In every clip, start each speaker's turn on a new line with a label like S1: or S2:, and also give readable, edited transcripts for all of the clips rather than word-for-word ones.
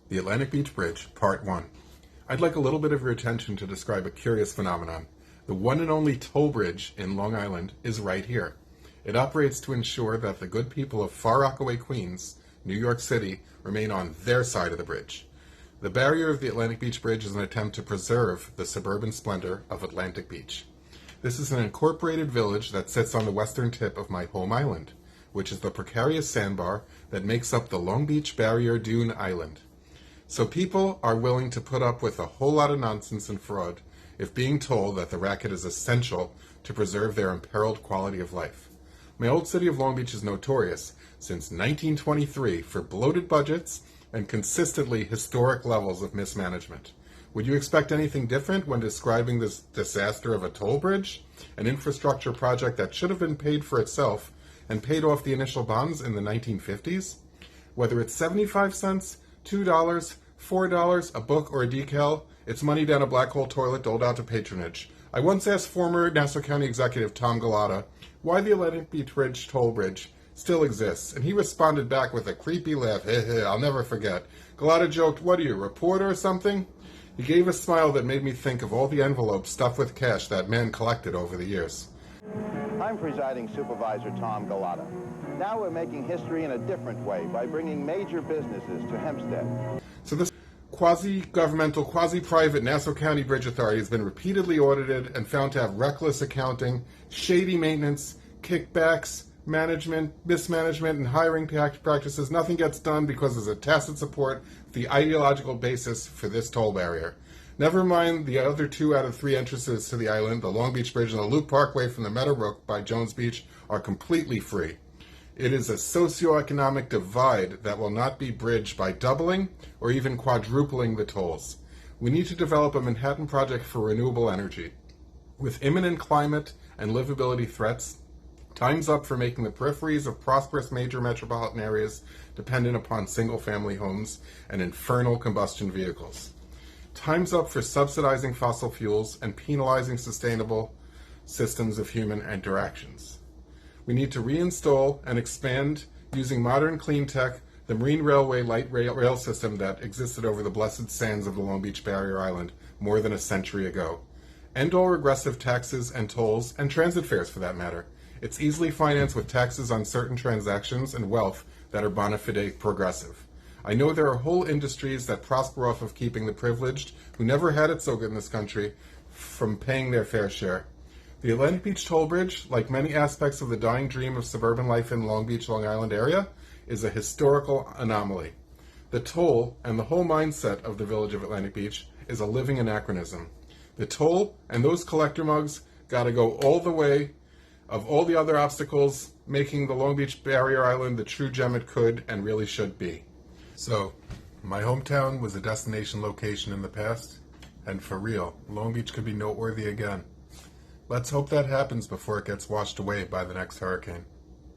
S1: The Atlantic Beach Bridge, Part 1. I'd like a little bit of your attention to describe a curious phenomenon. The one and only toll bridge in Long Island is right here. It operates to ensure that the good people of Far Rockaway, Queens, New York City, remain on their side of the bridge. The barrier of the Atlantic Beach Bridge is an attempt to preserve the suburban splendor of Atlantic Beach. This is an incorporated village that sits on the western tip of my home island, which is the precarious sandbar that makes up the Long Beach Barrier Dune Island. So people are willing to put up with a whole lot of nonsense and fraud if being told that the racket is essential to preserve their imperiled quality of life. My old city of Long Beach is notorious since 1923 for bloated budgets and consistently historic levels of mismanagement. Would you expect anything different when describing this disaster of a toll bridge, an infrastructure project that should have been paid for itself and paid off the initial bonds in the 1950s? Whether it's 75 cents, $2, $4, a book, or a decal, it's money down a black hole toilet doled out to patronage. I once asked former Nassau County Executive Tom Galata why the Atlantic Beach Bridge toll bridge still exists, and he responded back with a creepy laugh. I'll never forget. Galata joked, "What are you, a reporter or something?" He gave a smile that made me think of all the envelopes stuffed with cash that man collected over the years.
S2: I'm presiding supervisor Tom Galata. Now we're making history in a different way by bringing major businesses to Hempstead.
S1: So this quasi-governmental, quasi-private Nassau County Bridge Authority has been repeatedly audited and found to have reckless accounting, shady maintenance, kickbacks, management, mismanagement, and hiring practices. Nothing gets done because there's a tacit support for the ideological basis for this toll barrier. Never mind the other 2 out of 3 entrances to the island, the Long Beach Bridge and the Loop Parkway from the Meadowbrook by Jones Beach, are completely free. It is a socioeconomic divide that will not be bridged by doubling or even quadrupling the tolls. We need to develop a Manhattan Project for renewable energy. With imminent climate and livability threats, time's up for making the peripheries of prosperous major metropolitan areas dependent upon single-family homes and infernal combustion vehicles. Time's up for subsidizing fossil fuels and penalizing sustainable systems of human interactions. We need to reinstall and expand, using modern clean tech, the Marine Railway light rail system that existed over the blessed sands of the Long Beach Barrier Island more than a century ago. End all regressive taxes and tolls, and transit fares for that matter. It's easily financed with taxes on certain transactions and wealth that are bona fide progressive. I know there are whole industries that prosper off of keeping the privileged, who never had it so good in this country, from paying their fair share. The Atlantic Beach Toll Bridge, like many aspects of the dying dream of suburban life in Long Beach, Long Island area, is a historical anomaly. The toll and the whole mindset of the village of Atlantic Beach is a living anachronism. The toll and those collector mugs gotta go all the way of all the other obstacles, making the Long Beach Barrier Island the true gem it could and really should be. So, my hometown was a destination location in the past, and for real, Long Beach could be noteworthy again. Let's hope that happens before it gets washed away by the next hurricane.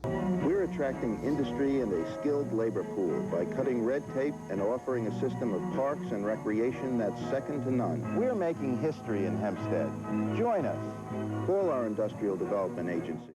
S2: We're attracting industry and a skilled labor pool by cutting red tape and offering a system of parks and recreation that's second to none. We're making history in Hempstead. Join us. Call our industrial development agency.